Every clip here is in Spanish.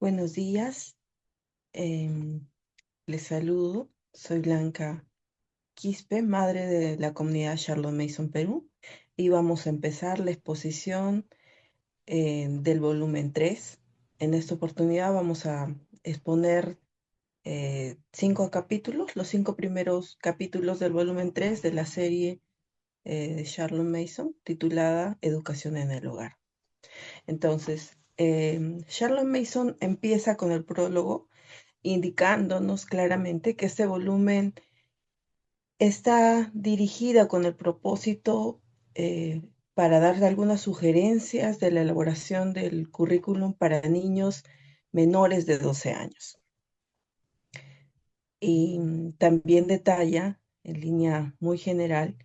Buenos días, em, les saludo. Soy Blanca Quispe, madre de la comunidad Charlotte Mason Perú, y vamos a empezar la exposición del volumen 3. En esta oportunidad vamos a exponer 5 capítulos, los 5 primeros capítulos del volumen 3 de la serie de Charlotte Mason, titulada Educación en el Hogar. Entonces, Charlotte Mason empieza con el prólogo indicándonos claramente que este volumen está dirigida con el propósito para dar algunas sugerencias de la elaboración del currículum para niños menores de 12 años. Y también detalla, en línea muy general,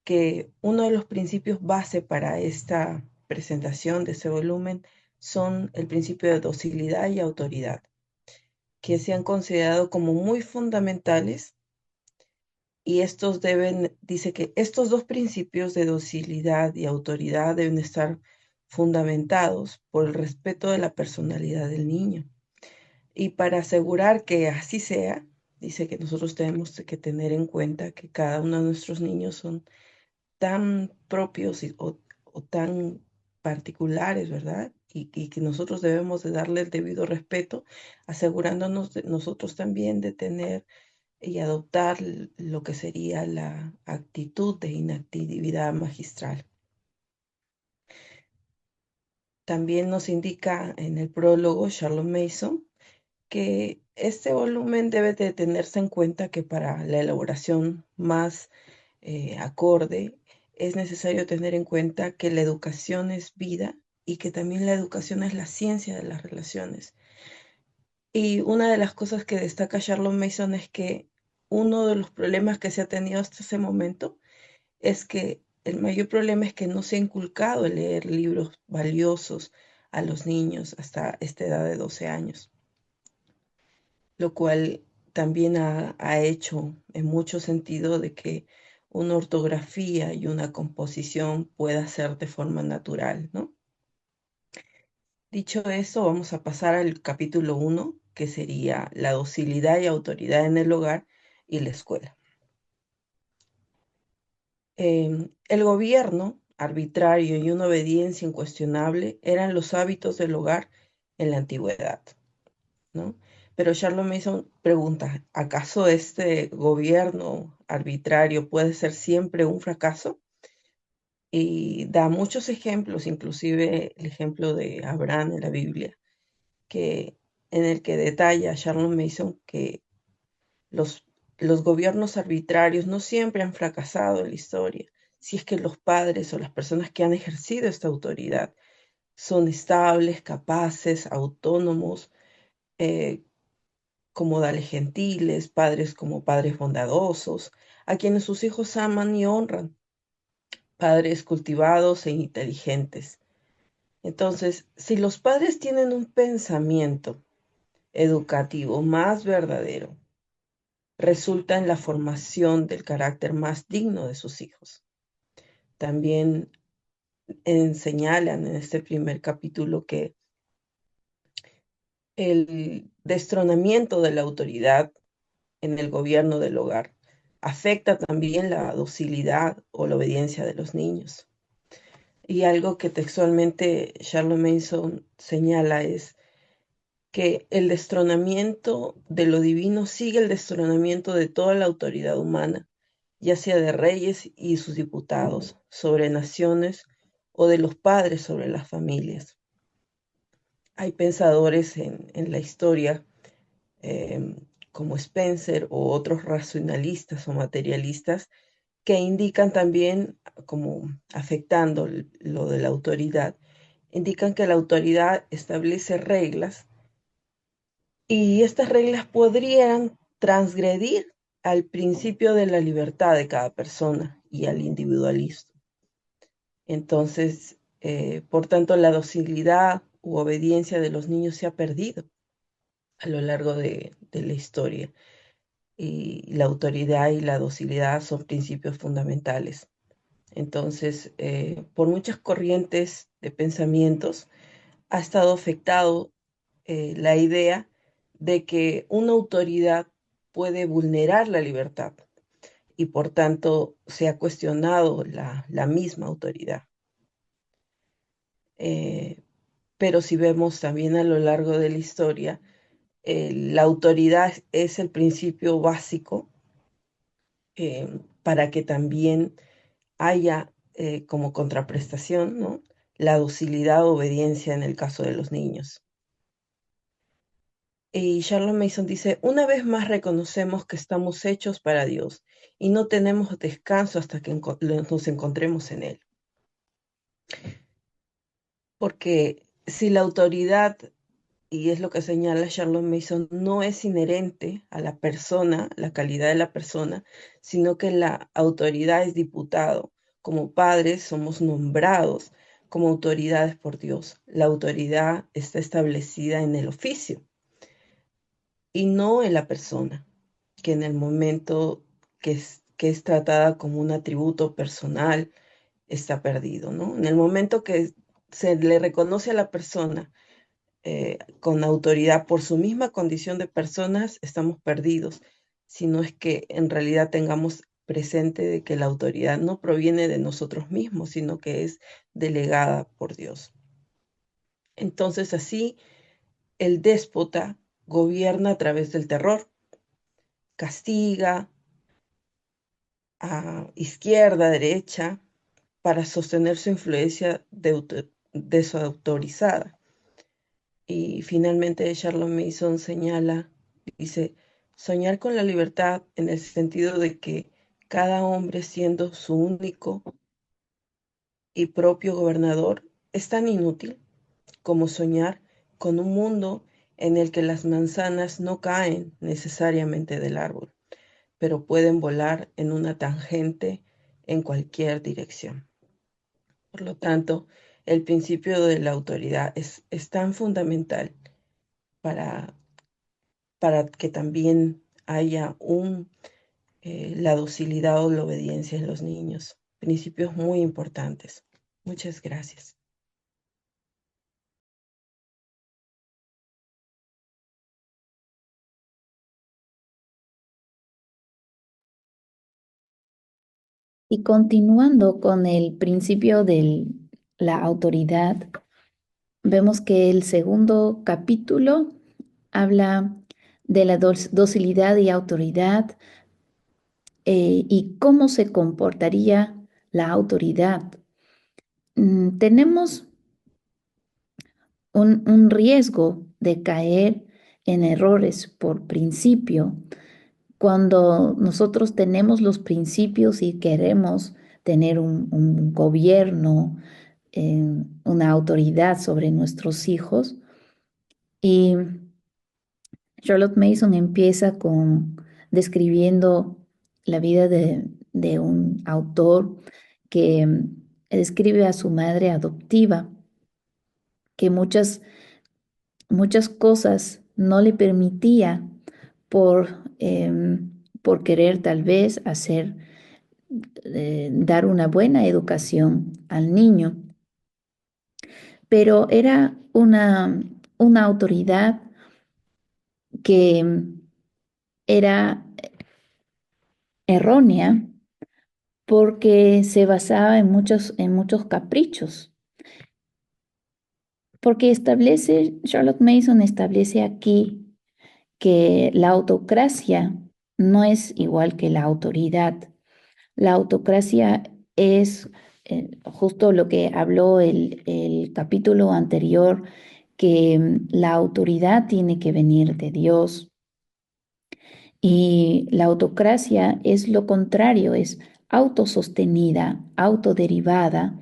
que uno de los principios base para esta presentación de ese volumen son el principio de docilidad y autoridad, que se han considerado como muy fundamentales. Y dice que estos dos principios de docilidad y autoridad deben estar fundamentados por el respeto de la personalidad del niño. Y para asegurar que así sea, dice que nosotros tenemos que tener en cuenta que cada uno de nuestros niños son tan propios o tan particulares, ¿verdad? Y que nosotros debemos de darle el debido respeto, asegurándonos nosotros también de tener y adoptar lo que sería la actitud de inactividad magistral. También nos indica en el prólogo Charlotte Mason que este volumen debe de tenerse en cuenta que para la elaboración más acorde es necesario tener en cuenta que la educación es vida y que también la educación es la ciencia de las relaciones. Y una de las cosas que destaca Charlotte Mason es que uno de los problemas que se ha tenido hasta ese momento es que el mayor problema es que no se ha inculcado el leer libros valiosos a los niños hasta esta edad de 12 años, lo cual también ha hecho en mucho sentido de que una ortografía y una composición pueda ser de forma natural, ¿no? Dicho eso, vamos a pasar al capítulo 1, que sería la docilidad y autoridad en el hogar y la escuela. El gobierno arbitrario y una obediencia incuestionable eran los hábitos del hogar en la antigüedad, ¿no? Pero Charlotte Mason pregunta, ¿acaso este gobierno arbitrario puede ser siempre un fracaso? Y da muchos ejemplos, inclusive el ejemplo de Abraham en la Biblia, en el que detalla Charlotte Mason que los, los gobiernos arbitrarios no siempre han fracasado en la historia, si es que los padres o las personas que han ejercido esta autoridad son estables, capaces, autónomos, eh, como modales gentiles, padres como padres bondadosos, a quienes sus hijos aman y honran, padres cultivados e inteligentes. Entonces, si los padres tienen un pensamiento educativo más verdadero, resulta en la formación del carácter más digno de sus hijos. También señalan en este primer capítulo que el destronamiento de la autoridad en el gobierno del hogar afecta también la docilidad o la obediencia de los niños. Y algo que textualmente Charlotte Mason señala es que el destronamiento de lo divino sigue el destronamiento de toda la autoridad humana, ya sea de reyes y sus diputados sobre naciones o de los padres sobre las familias. Hay pensadores en la historia eh, como Spencer o otros racionalistas o materialistas que indican también, como afectando lo de la autoridad, indican que la autoridad establece reglas y estas reglas podrían transgredir al principio de la libertad de cada persona y al individualismo. Entonces, por tanto, la docilidad u obediencia de los niños se ha perdido a lo largo de la historia. Y la autoridad y la docilidad son principios fundamentales. Entonces, por muchas corrientes de pensamientos, ha estado afectado la idea de que una autoridad puede vulnerar la libertad y por tanto se ha cuestionado la misma autoridad. Eh, pero si vemos también a lo largo de la historia, la autoridad es el principio básico para que también haya como contraprestación, ¿no? La docilidad o obediencia en el caso de los niños. Y Charlotte Mason dice, una vez más reconocemos que estamos hechos para Dios y no tenemos descanso hasta que nos encontremos en Él. Porque si la autoridad, y es lo que señala Charlotte Mason, no es inherente a la persona, la calidad de la persona, sino que la autoridad es diputado. Como padres somos nombrados como autoridades por Dios. La autoridad está establecida en el oficio y no en la persona, que en el momento que es tratada como un atributo personal está perdido, ¿no? En el momento que se le reconoce a la persona con autoridad por su misma condición de personas, estamos perdidos, si no es que en realidad tengamos presente de que la autoridad no proviene de nosotros mismos, sino que es delegada por Dios. Entonces así el déspota gobierna a través del terror, castiga a izquierda, derecha, para sostener su influencia desautorizada. Y finalmente Charlotte Mason señala, dice, soñar con la libertad en el sentido de que cada hombre siendo su único y propio gobernador es tan inútil como soñar con un mundo en el que las manzanas no caen necesariamente del árbol, pero pueden volar en una tangente en cualquier dirección. Por lo tanto, el principio de la autoridad es tan fundamental para que también haya la docilidad o la obediencia en los niños. Principios muy importantes. Muchas gracias. Y continuando con el principio de la autoridad, vemos que el segundo capítulo habla de la docilidad y autoridad y cómo se comportaría la autoridad. Tenemos un riesgo de caer en errores por principio cuando nosotros tenemos los principios y queremos tener un gobierno, una autoridad sobre nuestros hijos. Y Charlotte Mason empieza con describiendo la vida de un autor que describe a su madre adoptiva, que muchas cosas no le permitía por querer tal vez dar una buena educación al niño, pero era una autoridad que era errónea porque se basaba en muchos caprichos, porque Charlotte Mason establece aquí que la autocracia no es igual que la autoridad. La autocracia es justo lo que habló el capítulo anterior, que la autoridad tiene que venir de Dios. Y la autocracia es lo contrario, es autosostenida, autoderivada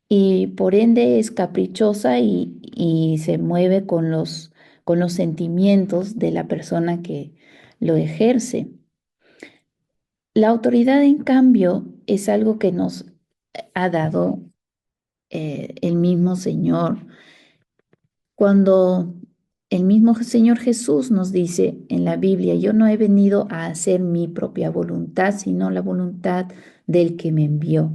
y por ende es caprichosa y se mueve con los sentimientos de la persona que lo ejerce. La autoridad, en cambio, es algo que nos ha dado el mismo Señor. Cuando el mismo Señor Jesús nos dice en la Biblia, yo no he venido a hacer mi propia voluntad, sino la voluntad del que me envió.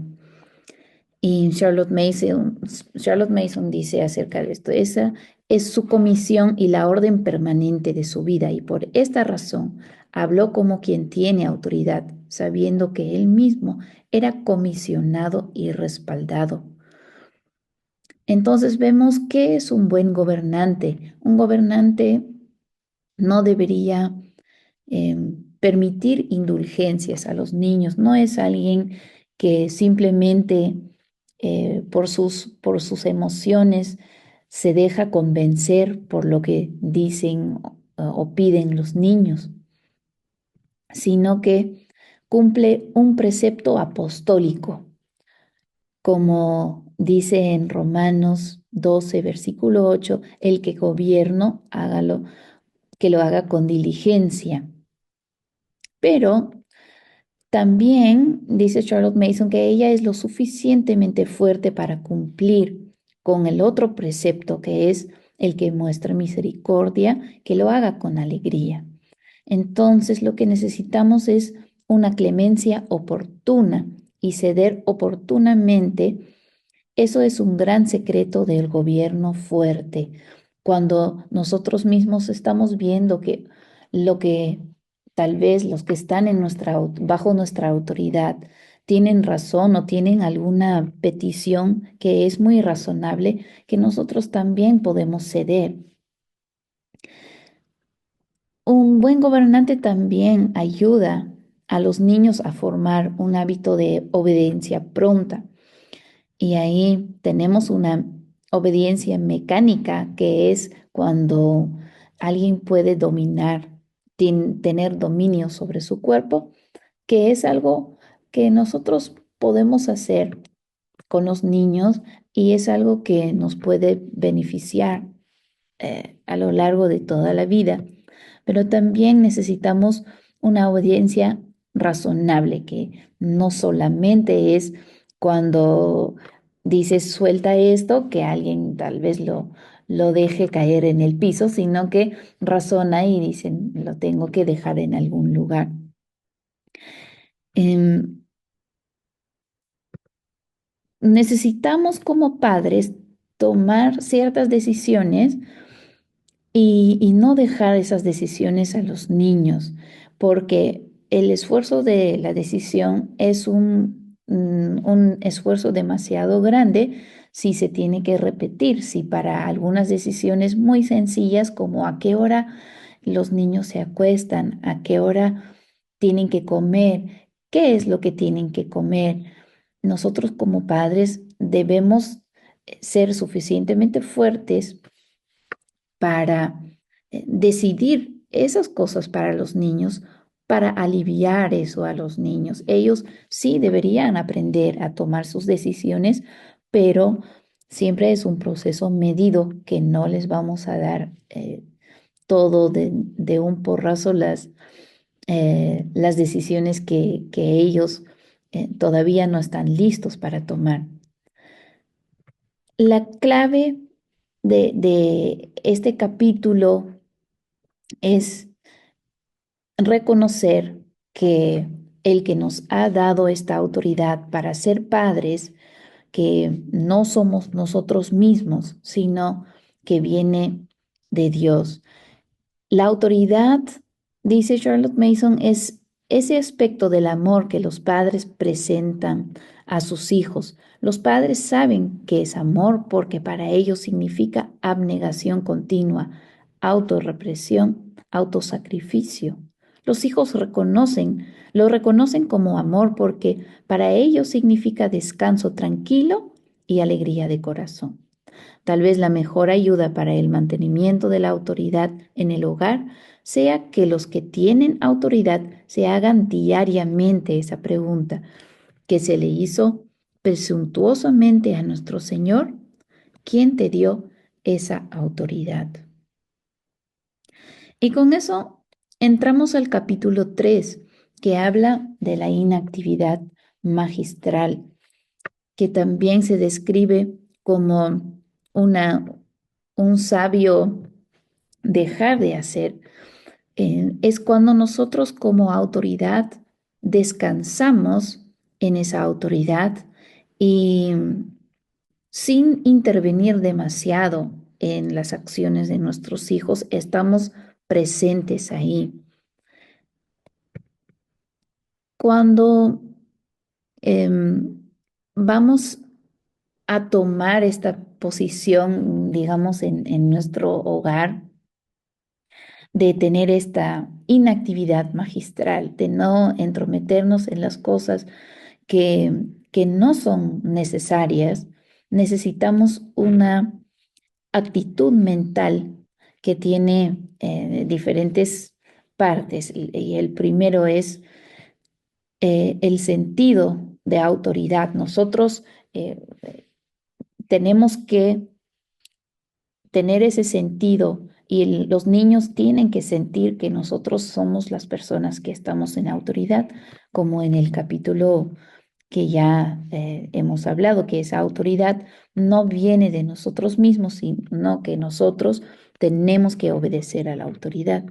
Y Charlotte Mason dice acerca de esto, esa es su comisión y la orden permanente de su vida, y por esta razón habló como quien tiene autoridad, sabiendo que él mismo era comisionado y respaldado. Entonces vemos que es un buen gobernante. Un gobernante no debería permitir indulgencias a los niños. No es alguien que simplemente por sus emociones se deja convencer por lo que dicen o piden los niños, sino que cumple un precepto apostólico, como dice en Romanos 12, versículo 8, el que gobierno, hágalo, que lo haga con diligencia. Pero también dice Charlotte Mason que ella es lo suficientemente fuerte para cumplir con el otro precepto, que es el que muestra misericordia, que lo haga con alegría. Entonces lo que necesitamos es una clemencia oportuna y ceder oportunamente. Eso es un gran secreto del gobierno fuerte. Cuando nosotros mismos estamos viendo que lo que tal vez los que están bajo nuestra autoridad tienen razón o tienen alguna petición que es muy razonable, que nosotros también podemos ceder. Un buen gobernante también ayuda a los niños a formar un hábito de obediencia pronta. Y ahí tenemos una obediencia mecánica, que es cuando alguien puede dominar, tener dominio sobre su cuerpo, que es algo que nosotros podemos hacer con los niños y es algo que nos puede beneficiar a lo largo de toda la vida. Pero también necesitamos una obediencia razonable, que no solamente es cuando dices suelta esto, que alguien tal vez lo deje caer en el piso, sino que razona y dicen, lo tengo que dejar en algún lugar. Em, Necesitamos como padres tomar ciertas decisiones y no dejar esas decisiones a los niños, porque el esfuerzo de la decisión es un esfuerzo demasiado grande si se tiene que repetir, si para algunas decisiones muy sencillas como a qué hora los niños se acuestan, a qué hora tienen que comer, qué es lo que tienen que comer. Nosotros como padres debemos ser suficientemente fuertes para decidir esas cosas para los niños, para aliviar eso a los niños. Ellos sí deberían aprender a tomar sus decisiones, pero siempre es un proceso medido, que no les vamos a dar todo de un porrazo las decisiones que ellos todavía no están listos para tomar. La clave de este capítulo es reconocer que el que nos ha dado esta autoridad para ser padres, que no somos nosotros mismos, sino que viene de Dios. La autoridad, dice Charlotte Mason, es ese aspecto del amor que los padres presentan a sus hijos. Los padres saben que es amor porque para ellos significa abnegación continua, autorrepresión, autosacrificio. Los hijos lo reconocen como amor porque para ellos significa descanso tranquilo y alegría de corazón. Tal vez la mejor ayuda para el mantenimiento de la autoridad en el hogar sea que los que tienen autoridad se hagan diariamente esa pregunta que se le hizo presuntuosamente a nuestro Señor: ¿quién te dio esa autoridad? Y con eso entramos al capítulo 3, que habla de la inactividad magistral, que también se describe como una, un sabio dejar de hacer. Es cuando nosotros como autoridad descansamos en esa autoridad y sin intervenir demasiado en las acciones de nuestros hijos, estamos presentes ahí. Cuando em, vamos a tomar esta posición, digamos, en nuestro hogar, de tener esta inactividad magistral, de no entrometernos en las cosas que, que no son necesarias, necesitamos una actitud mental que tiene diferentes partes. Y el primero es el sentido de autoridad. Nosotros eh, tenemos que tener ese sentido y los niños tienen que sentir que nosotros somos las personas que estamos en autoridad, como en el capítulo que ya hemos hablado, que esa autoridad no viene de nosotros mismos, sino que nosotros tenemos que obedecer a la autoridad.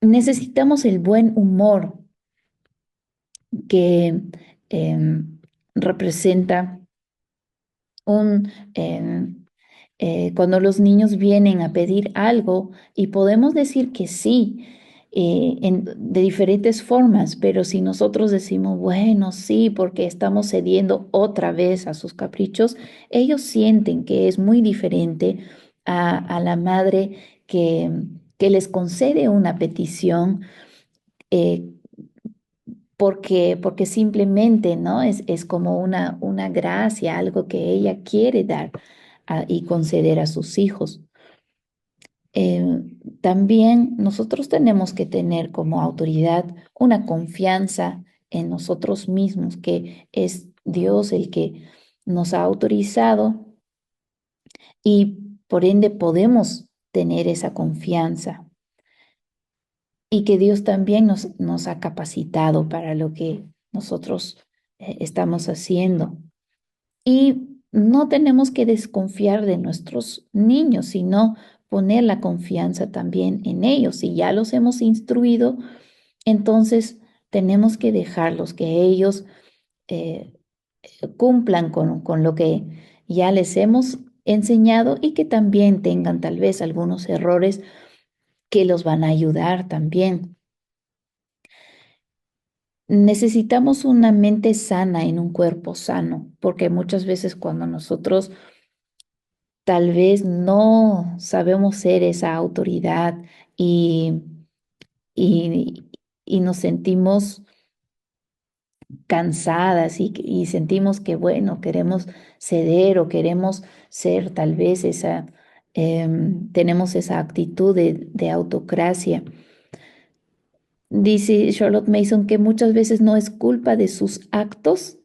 Necesitamos el buen humor que representa un, cuando los niños vienen a pedir algo y podemos decir que sí, de diferentes formas, pero si nosotros decimos, bueno, sí, porque estamos cediendo otra vez a sus caprichos, ellos sienten que es muy diferente a la madre que les concede una petición. eh, porque simplemente, ¿no? Es como una gracia, algo que ella quiere dar y conceder a sus hijos. Eh, También nosotros tenemos que tener como autoridad una confianza en nosotros mismos, que es Dios el que nos ha autorizado y por ende podemos tener esa confianza y que Dios también nos ha capacitado para lo que nosotros estamos haciendo. Y no tenemos que desconfiar de nuestros niños, sino poner la confianza también en ellos. Si ya los hemos instruido, entonces tenemos que dejarlos que ellos eh, cumplan con lo que ya les hemos enseñado y que también tengan tal vez algunos errores que los van a ayudar también. Necesitamos una mente sana en un cuerpo sano, porque muchas veces cuando nosotros tal vez no sabemos ser esa autoridad y, y nos sentimos cansadas y sentimos que, bueno, queremos ceder o queremos ser tal vez tenemos esa actitud de autocracia. Dice Charlotte Mason que muchas veces no es culpa de sus actos,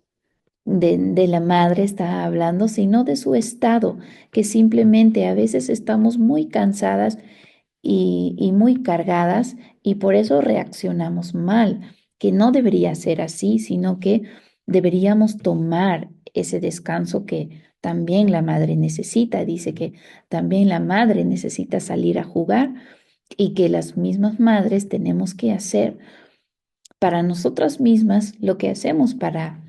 de la madre está hablando, sino de su estado, que simplemente a veces estamos muy cansadas y muy cargadas y por eso reaccionamos mal, que no debería ser así, sino que deberíamos tomar ese descanso que también la madre necesita. Dice que también la madre necesita salir a jugar y que las mismas madres tenemos que hacer para nosotras mismas lo que hacemos para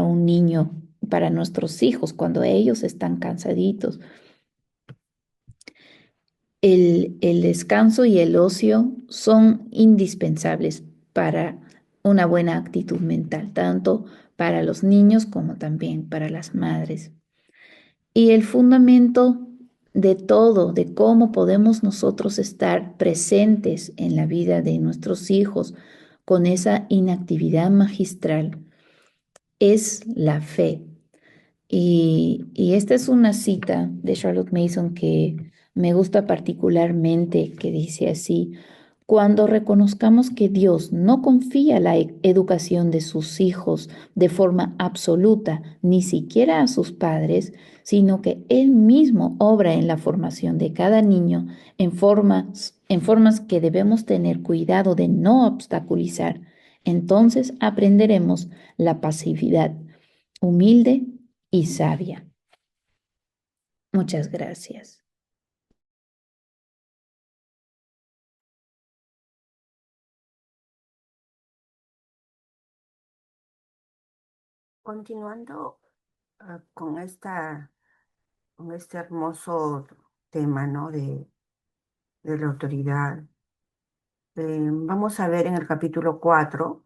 un niño, para nuestros hijos, cuando ellos están cansaditos. El descanso y el ocio son indispensables para una buena actitud mental, tanto para los niños como también para las madres. Y el fundamento de todo, de cómo podemos nosotros estar presentes en la vida de nuestros hijos con esa inactividad magistral, es la fe. Y esta es una cita de Charlotte Mason que me gusta particularmente, que dice así: cuando reconozcamos que Dios no confía la educación de sus hijos de forma absoluta, ni siquiera a sus padres, sino que Él mismo obra en la formación de cada niño en formas que debemos tener cuidado de no obstaculizar, entonces aprenderemos la pasividad humilde y sabia. Muchas gracias. continuando con con este hermoso tema, ¿no? De la autoridad. Vamos a ver en el capítulo 4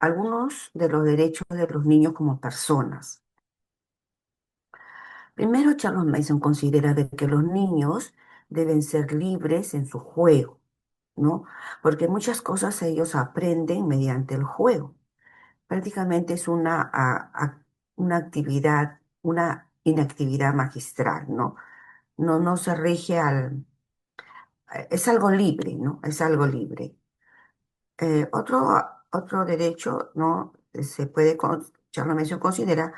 algunos de los derechos de los niños como personas. Primero, Charles Mason considera de que los niños deben ser libres en su juego, ¿no? Porque muchas cosas ellos aprenden mediante el juego. Prácticamente es una actividad, una inactividad magistral, ¿no? No se rige es algo libre, ¿no? Es algo libre. Otro derecho, ¿no? Charles Mason considera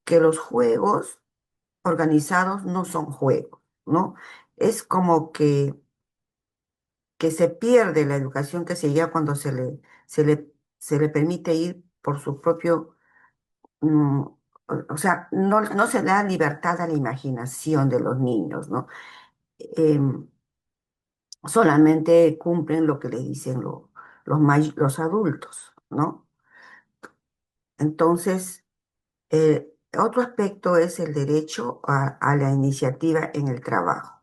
que los juegos organizados no son juegos, ¿no? Es como que se pierde la educación que se lleva cuando se le permite ir por su propio, o sea, no se da libertad a la imaginación de los niños, ¿no? Em, Solamente cumplen lo que les dicen los adultos, ¿no? Entonces, otro aspecto es el derecho a la iniciativa en el trabajo.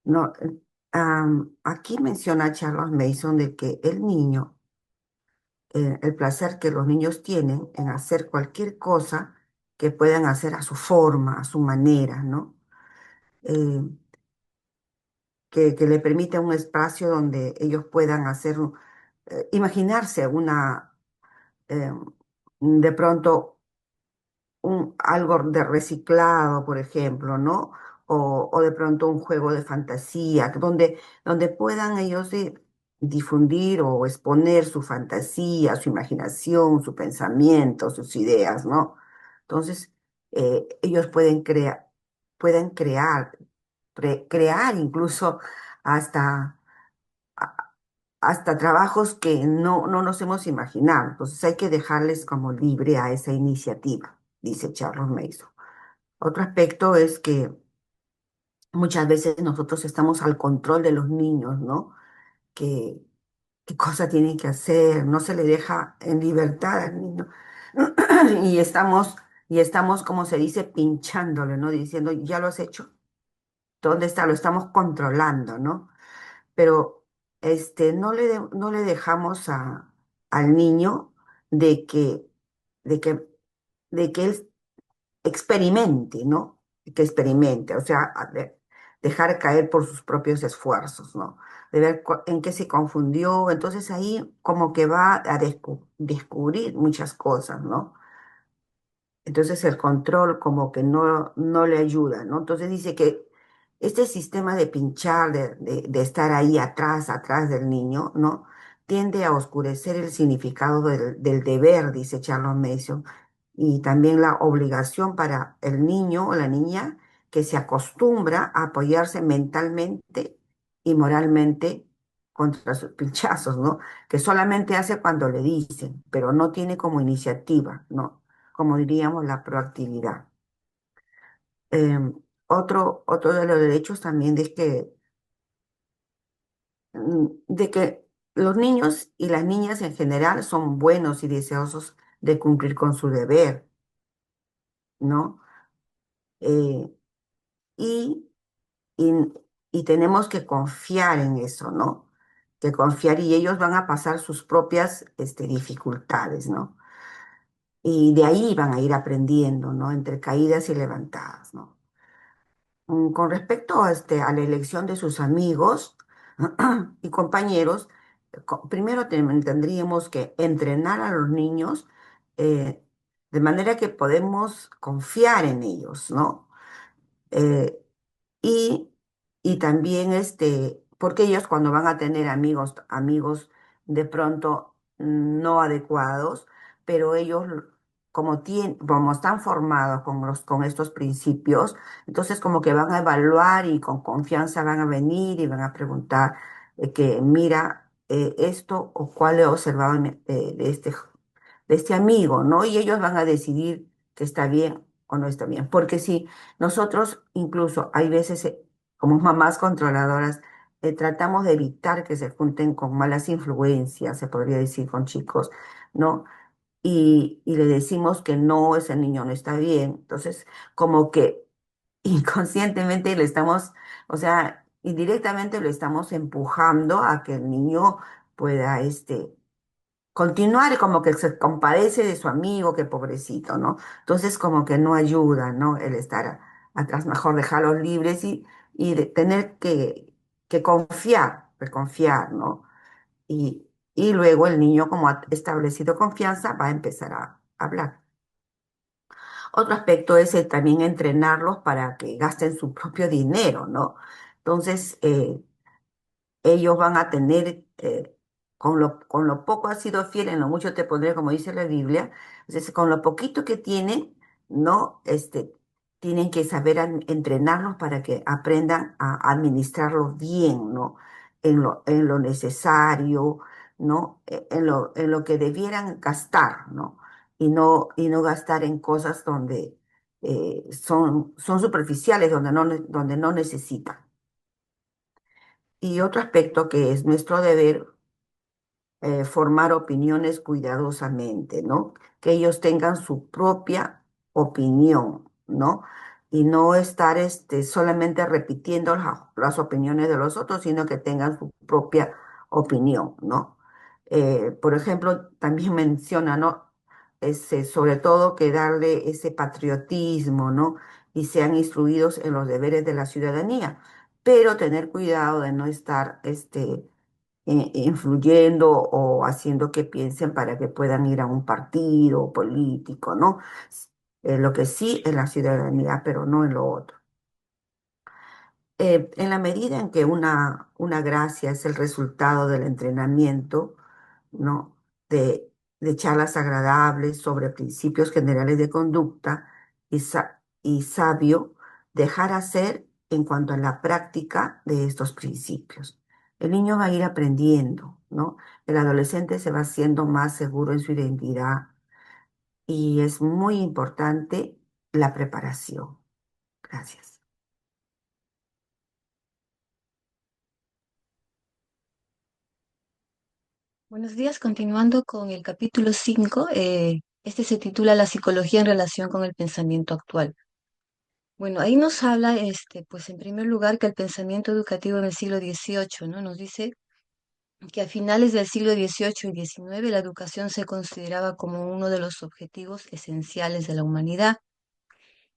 No, aquí menciona Charles Mason de que el niño, el placer que los niños tienen en hacer cualquier cosa que puedan hacer a su forma, a su manera, ¿no? Eh, que le permite un espacio donde ellos puedan imaginarse eh, de pronto algo de reciclado, por ejemplo, ¿no? O de pronto un juego de fantasía, donde puedan ellos difundir o exponer su fantasía, su imaginación, su pensamiento, sus ideas, ¿no? Entonces, ellos pueden crear incluso hasta, a- hasta trabajos que no nos hemos imaginado. Entonces, hay que dejarles como libre a esa iniciativa, dice Charles Mason. Otro aspecto es que muchas veces nosotros estamos al control de los niños, ¿no? Que, qué cosa tienen que hacer, no se le deja en libertad al niño. Y estamos, como se dice, pinchándole, ¿no? Diciendo, ya lo has hecho, ¿dónde está? Lo estamos controlando, ¿no? Pero no le dejamos al niño de que, de que, de que él experimente, ¿no? Que experimente, o sea, dejar caer por sus propios esfuerzos, ¿no? De ver en qué se confundió, entonces ahí como que va a descubrir muchas cosas, ¿no? Entonces el control como que no le ayuda, ¿no? Entonces dice que este sistema de pinchar, de estar ahí atrás del niño, ¿no? Tiende a oscurecer el significado del deber, dice Charles Mason, y también la obligación para el niño o la niña que se acostumbra a apoyarse mentalmente y moralmente contra sus pinchazos, ¿no? Que solamente hace cuando le dicen, pero no tiene como iniciativa, ¿no? Como diríamos, la proactividad. Otro de los derechos también de que los niños y las niñas en general son buenos y deseosos de cumplir con su deber, ¿no? Eh, y, y, y tenemos que confiar en eso, ¿no? Que confiar y ellos van a pasar sus propias dificultades, ¿no? Y de ahí van a ir aprendiendo, ¿no? Entre caídas y levantadas, ¿no? Con respecto a la elección de sus amigos y compañeros, primero tendríamos que entrenar a los niños eh, de manera que podemos confiar en ellos, ¿no? Eh, y, y también porque ellos cuando van a tener amigos de pronto no adecuados, pero ellos como están formados con estos principios, entonces como que van a evaluar y con confianza van a venir y van a preguntar que mira esto o cuál he observado de este amigo, ¿no? Y ellos van a decidir que está bien o no está bien. Porque si nosotros incluso hay veces, como mamás controladoras, tratamos de evitar que se junten con malas influencias, se podría decir, con chicos, ¿no? y le decimos que no, ese niño no está bien. Entonces, como que inconscientemente le estamos, o sea, indirectamente lo estamos empujando a que el niño pueda, continuar, como que se compadece de su amigo, que pobrecito, ¿no? Entonces, como que no ayuda, ¿no? El estar atrás, mejor dejarlos libres y de tener que confiar, ¿no? Y luego el niño, como ha establecido confianza, va a empezar a hablar. Otro aspecto es también entrenarlos para que gasten su propio dinero, ¿no? Entonces, ellos van a tener, con lo poco has sido fiel, en lo mucho te pondré, como dice la Biblia. Entonces, con lo poquito que tienen, ¿no? Tienen que saber entrenarlos para que aprendan a administrarlo bien, ¿no? En lo necesario, ¿no? En lo que debieran gastar, ¿no? Y no gastar en cosas donde son superficiales, donde no necesitan. Y otro aspecto que es nuestro deber, formar opiniones cuidadosamente, ¿no? Que ellos tengan su propia opinión, ¿no? Y no estar solamente repitiendo las opiniones de los otros, sino que tengan su propia opinión, ¿no? Por ejemplo, también menciona, ¿no? Sobre todo que darle ese patriotismo, ¿no? Y sean instruidos en los deberes de la ciudadanía, pero tener cuidado de no estar, influyendo o haciendo que piensen para que puedan ir a un partido político, ¿no? Lo que sí en la ciudadanía, pero no en lo otro. En la medida en que una gracia es el resultado del entrenamiento, ¿no? De charlas agradables sobre principios generales de conducta y sabio dejar hacer en cuanto a la práctica de estos principios. El niño va a ir aprendiendo, ¿no? El adolescente se va haciendo más seguro en su identidad y es muy importante la preparación. Gracias. Buenos días, continuando con el capítulo 5. Este se titula La psicología en relación con el pensamiento actual. Bueno, ahí nos habla, pues en primer lugar, que el pensamiento educativo en el siglo XVIII, ¿no? Nos dice que a finales del siglo XVIII y XIX la educación se consideraba como uno de los objetivos esenciales de la humanidad.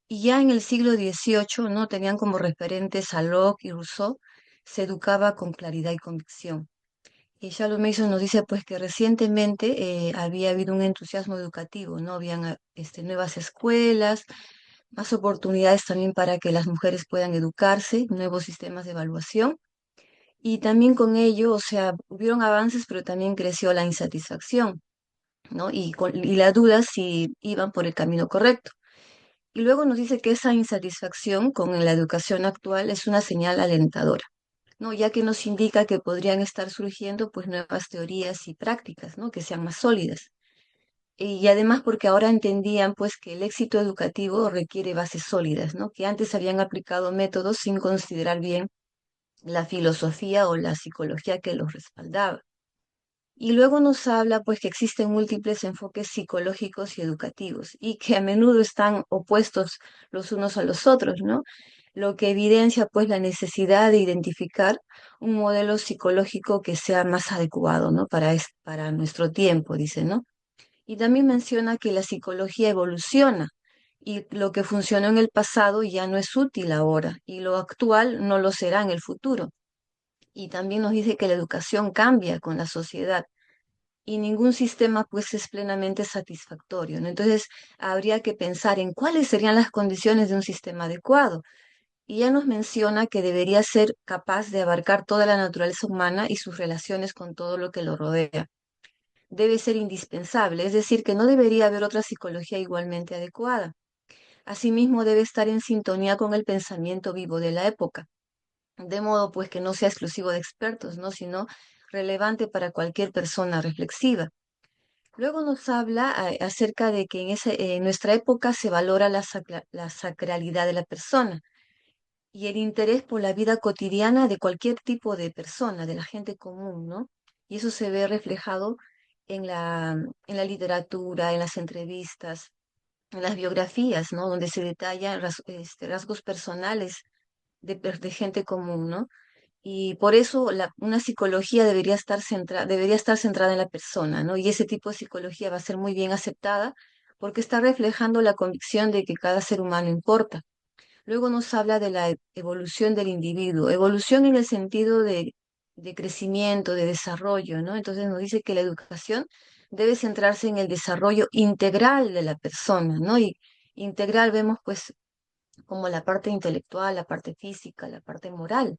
Y ya en el siglo XVIII, ¿no? Tenían como referentes a Locke y Rousseau, se educaba con claridad y convicción. Y Shalom Mason nos dice pues que recientemente había habido un entusiasmo educativo, ¿no? Habían nuevas escuelas, más oportunidades también para que las mujeres puedan educarse, nuevos sistemas de evaluación. Y también con ello, o sea, hubieron avances, pero también creció la insatisfacción, ¿no? Y la duda si iban por el camino correcto. Y luego nos dice que esa insatisfacción con la educación actual es una señal alentadora, ¿no? Ya que nos indica que podrían estar surgiendo pues nuevas teorías y prácticas, ¿no? Que sean más sólidas. Y además porque ahora entendían pues que el éxito educativo requiere bases sólidas, ¿no? Que antes habían aplicado métodos sin considerar bien la filosofía o la psicología que los respaldaba. Y luego nos habla pues que existen múltiples enfoques psicológicos y educativos y que a menudo están opuestos los unos a los otros, ¿no? Lo que evidencia pues la necesidad de identificar un modelo psicológico que sea más adecuado, ¿no? Para nuestro tiempo, dice, ¿no? Y también menciona que la psicología evoluciona y lo que funcionó en el pasado ya no es útil ahora y lo actual no lo será en el futuro. Y también nos dice que la educación cambia con la sociedad y ningún sistema pues es plenamente satisfactorio, ¿no? Entonces habría que pensar en cuáles serían las condiciones de un sistema adecuado. Y ya nos menciona que debería ser capaz de abarcar toda la naturaleza humana y sus relaciones con todo lo que lo rodea. Debe ser indispensable, es decir, que no debería haber otra psicología igualmente adecuada. Asimismo, debe estar en sintonía con el pensamiento vivo de la época, de modo pues que no sea exclusivo de expertos, ¿no? Sino relevante para cualquier persona reflexiva. Luego nos habla acerca de que en nuestra época se valora la sacralidad de la persona y el interés por la vida cotidiana de cualquier tipo de persona, de la gente común, ¿no? Y eso se ve reflejado en la literatura, en las entrevistas, en las biografías, ¿no? Donde se detallan rasgos personales de gente común, ¿no? Y por eso una psicología debería estar centrada en la persona, ¿no? Y ese tipo de psicología va a ser muy bien aceptada porque está reflejando la convicción de que cada ser humano importa. Luego nos habla de la evolución del individuo, evolución en el sentido de crecimiento, de desarrollo, ¿no? Entonces nos dice que la educación debe centrarse en el desarrollo integral de la persona, ¿no? Y integral vemos pues como la parte intelectual, la parte física, la parte moral,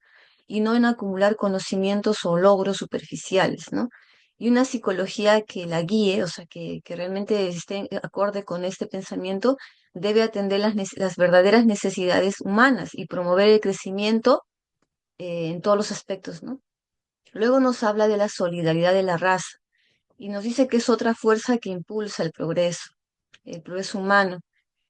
y no en acumular conocimientos o logros superficiales, ¿no? Y una psicología que la guíe, o sea, que realmente esté acorde con este pensamiento, debe atender las verdaderas necesidades humanas y promover el crecimiento en todos los aspectos, ¿no? Luego nos habla de la solidaridad de la raza y nos dice que es otra fuerza que impulsa el progreso humano.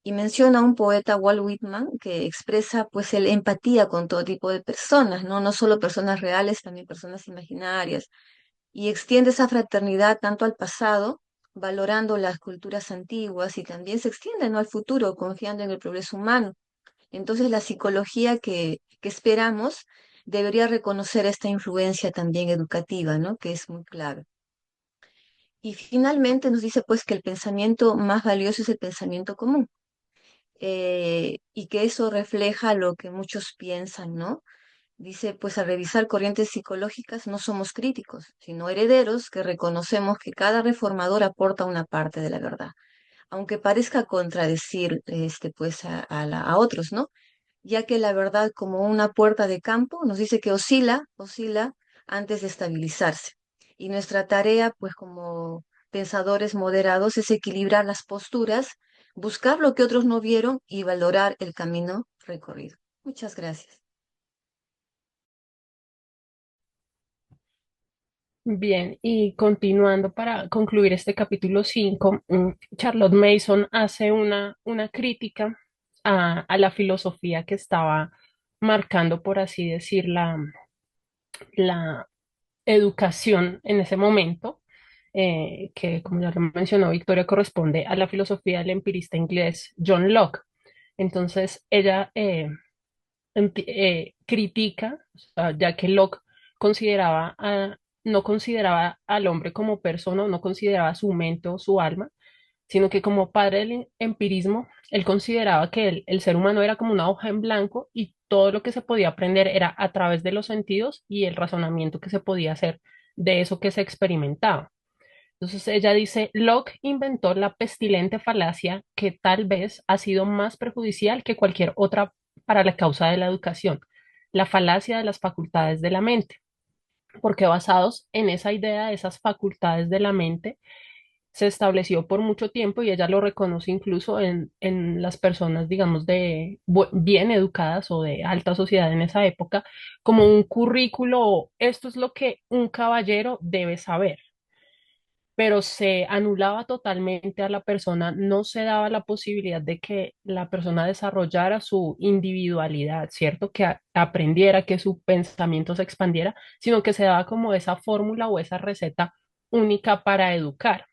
Y menciona a un poeta, Walt Whitman, que expresa pues el empatía con todo tipo de personas, ¿no? No solo personas reales, también personas imaginarias. Y extiende esa fraternidad tanto al pasado, valorando las culturas antiguas, y también se extiende, ¿no?, al futuro, confiando en el progreso humano. Entonces la psicología que esperamos debería reconocer esta influencia también educativa, ¿no?, que es muy clave. Y finalmente nos dice pues que el pensamiento más valioso es el pensamiento común, y que eso refleja lo que muchos piensan, ¿no? Dice, pues al revisar corrientes psicológicas no somos críticos, sino herederos que reconocemos que cada reformador aporta una parte de la verdad, aunque parezca contradecir pues a otros, ¿no? Ya que la verdad como una puerta de campo nos dice que oscila antes de estabilizarse. Y nuestra tarea, pues como pensadores moderados, es equilibrar las posturas, buscar lo que otros no vieron y valorar el camino recorrido. Muchas gracias. Bien, y continuando para concluir este capítulo 5, Charlotte Mason hace una crítica a la filosofía que estaba marcando, por así decir, la educación en ese momento, que como ya lo mencionó Victoria, corresponde a la filosofía del empirista inglés John Locke. Entonces, ella critica, o sea, ya que Locke no consideraba al hombre como persona, no consideraba su mente o su alma, sino que como padre del empirismo, él consideraba que el ser humano era como una hoja en blanco y todo lo que se podía aprender era a través de los sentidos y el razonamiento que se podía hacer de eso que se experimentaba. Entonces ella dice, Locke inventó la pestilente falacia que tal vez ha sido más perjudicial que cualquier otra para la causa de la educación, la falacia de las facultades de la mente, porque basados en esa idea de esas facultades de la mente, se estableció por mucho tiempo y ella lo reconoce incluso en las personas, digamos, bien educadas o de alta sociedad en esa época, como un currículo, esto es lo que un caballero debe saber, pero se anulaba totalmente a la persona, no se daba la posibilidad de que la persona desarrollara su individualidad, ¿cierto? Que aprendiera, que su pensamiento se expandiera, sino que se daba como esa fórmula o esa receta única para educar.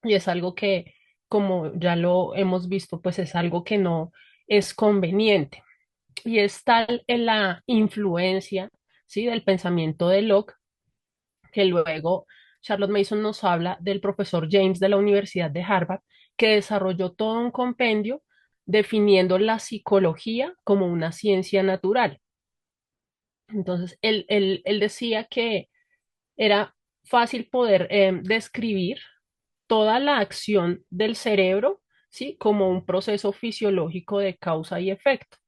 Y es algo que, como ya lo hemos visto, pues es algo que no es conveniente. Y es tal en la influencia, ¿sí?, del pensamiento de Locke, que luego Charlotte Mason nos habla del profesor James de la Universidad de Harvard, que desarrolló todo un compendio definiendo la psicología como una ciencia natural. Entonces, él decía que era fácil poder describir toda la acción del cerebro, ¿sí?, como un proceso fisiológico de causa y efecto.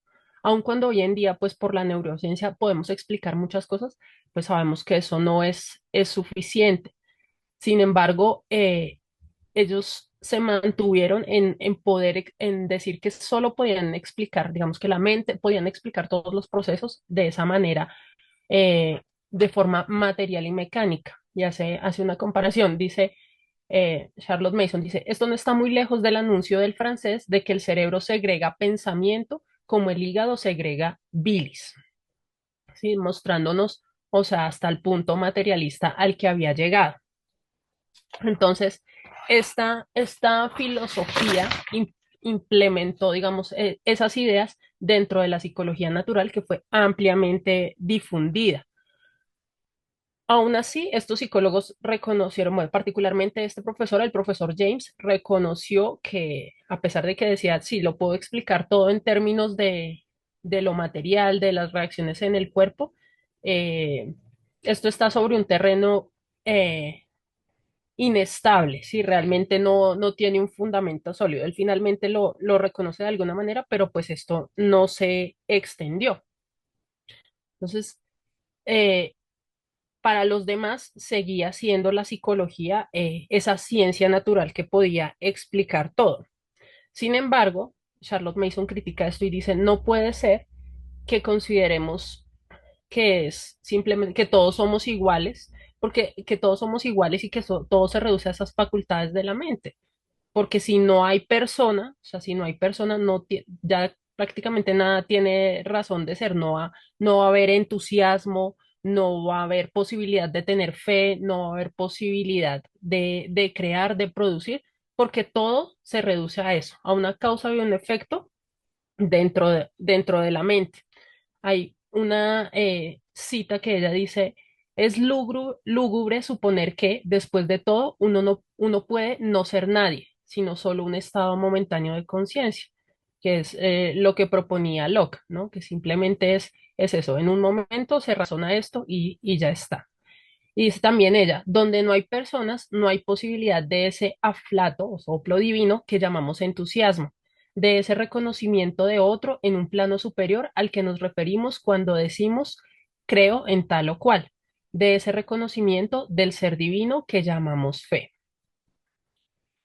Aun cuando hoy en día, pues por la neurociencia podemos explicar muchas cosas, pues sabemos que eso no es suficiente. Sin embargo, ellos se mantuvieron en poder, en decir que solo podían explicar, digamos que la mente, podían explicar todos los procesos de esa manera, de forma material y mecánica. Y hace una comparación, dice Charlotte Mason, dice, esto no está muy lejos del anuncio del francés de que el cerebro segrega pensamiento como el hígado segrega bilis, ¿sí?, mostrándonos, o sea, hasta el punto materialista al que había llegado. Entonces, esta filosofía implementó, digamos, esas ideas dentro de la psicología natural que fue ampliamente difundida. Aún así, estos psicólogos reconocieron, bueno, particularmente este profesor, el profesor James, reconoció que a pesar de que decía, sí, lo puedo explicar todo en términos de lo material, de las reacciones en el cuerpo, eh, esto está sobre un terreno inestable, si realmente no tiene un fundamento sólido. Él finalmente lo reconoce de alguna manera, pero pues esto no se extendió. Entonces, eh, para los demás seguía siendo la psicología esa ciencia natural que podía explicar todo. Sin embargo, Charlotte Mason critica esto y dice, no puede ser que consideremos que es simplemente que todos somos iguales, porque que todos somos iguales y que todo se reduce a esas facultades de la mente, porque si no hay persona, o sea, si no hay persona, ya prácticamente nada tiene razón de ser, no va a haber entusiasmo, no va a haber posibilidad de tener fe, no va a haber posibilidad de crear, de producir, porque todo se reduce a eso, a una causa y un efecto dentro de la mente. Hay una cita que ella dice, es lúgubre suponer que, después de todo, uno puede no ser nadie, sino solo un estado momentáneo de conciencia, que es lo que proponía Locke, ¿no? Que simplemente es eso, en un momento se razona esto y ya está. Y dice también ella, donde no hay personas, no hay posibilidad de ese aflato o soplo divino que llamamos entusiasmo, de ese reconocimiento de otro en un plano superior al que nos referimos cuando decimos creo en tal o cual, de ese reconocimiento del ser divino que llamamos fe.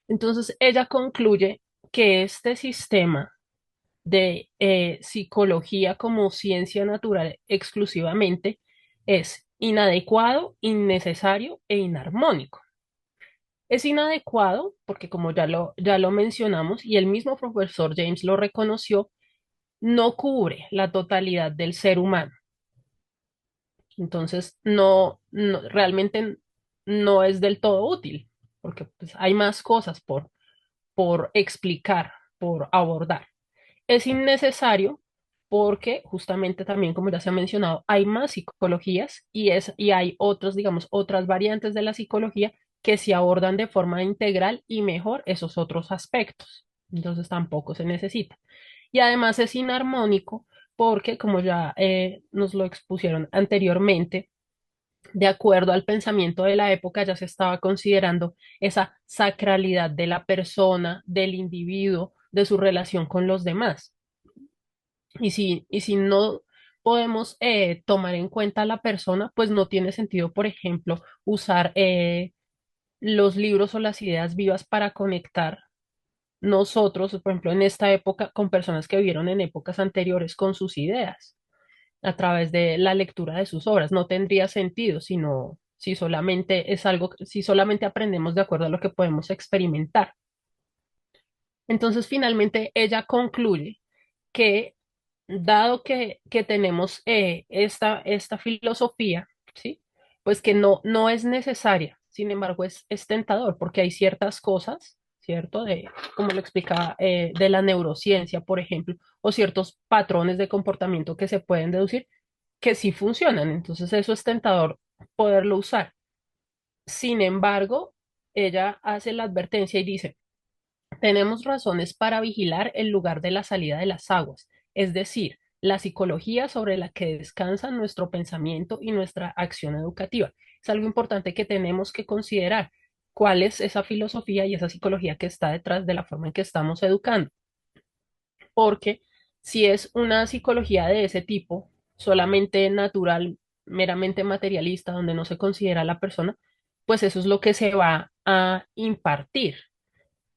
Entonces ella concluye que este sistema de psicología como ciencia natural exclusivamente es inadecuado, innecesario e inarmónico. Es inadecuado porque, como ya lo mencionamos y el mismo profesor James lo reconoció, no cubre la totalidad del ser humano. Entonces, realmente no es del todo útil porque pues, hay más cosas por explicar, por abordar. Es innecesario porque justamente también, como ya se ha mencionado, hay más psicologías y hay otros, digamos, otras variantes de la psicología que se abordan de forma integral y mejor esos otros aspectos. Entonces tampoco se necesita. Y además es inarmónico porque, como ya nos lo expusieron anteriormente, de acuerdo al pensamiento de la época, ya se estaba considerando esa sacralidad de la persona, del individuo, de su relación con los demás. Y si no podemos tomar en cuenta a la persona, pues no tiene sentido, por ejemplo, usar los libros o las ideas vivas para conectar nosotros, por ejemplo, en esta época, con personas que vivieron en épocas anteriores con sus ideas, a través de la lectura de sus obras. No tendría sentido sino si solamente es algo, si solamente aprendemos de acuerdo a lo que podemos experimentar. Entonces, finalmente, ella concluye que dado que tenemos esta filosofía, ¿sí? Pues que no es necesaria, sin embargo es tentador porque hay ciertas cosas, ¿cierto? Como lo explicaba, de la neurociencia, por ejemplo, o ciertos patrones de comportamiento que se pueden deducir que sí funcionan, entonces eso es tentador poderlo usar. Sin embargo, ella hace la advertencia y dice, tenemos razones para vigilar el lugar de la salida de las aguas, es decir, la psicología sobre la que descansa nuestro pensamiento y nuestra acción educativa. Es algo importante que tenemos que considerar. ¿Cuál es esa filosofía y esa psicología que está detrás de la forma en que estamos educando? Porque si es una psicología de ese tipo, solamente natural, meramente materialista, donde no se considera a la persona, pues eso es lo que se va a impartir.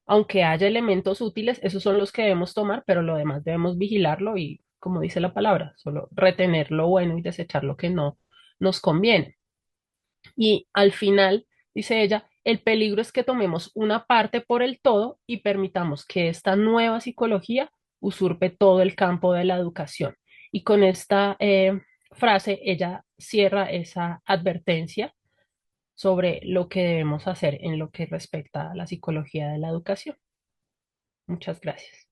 Aunque haya elementos útiles, esos son los que debemos tomar, pero lo demás debemos vigilarlo y, como dice la palabra, solo retener lo bueno y desechar lo que no nos conviene. Y al final, dice ella, el peligro es que tomemos una parte por el todo y permitamos que esta nueva psicología usurpe todo el campo de la educación. Y con esta frase, ella cierra esa advertencia sobre lo que debemos hacer en lo que respecta a la psicología de la educación. Muchas gracias.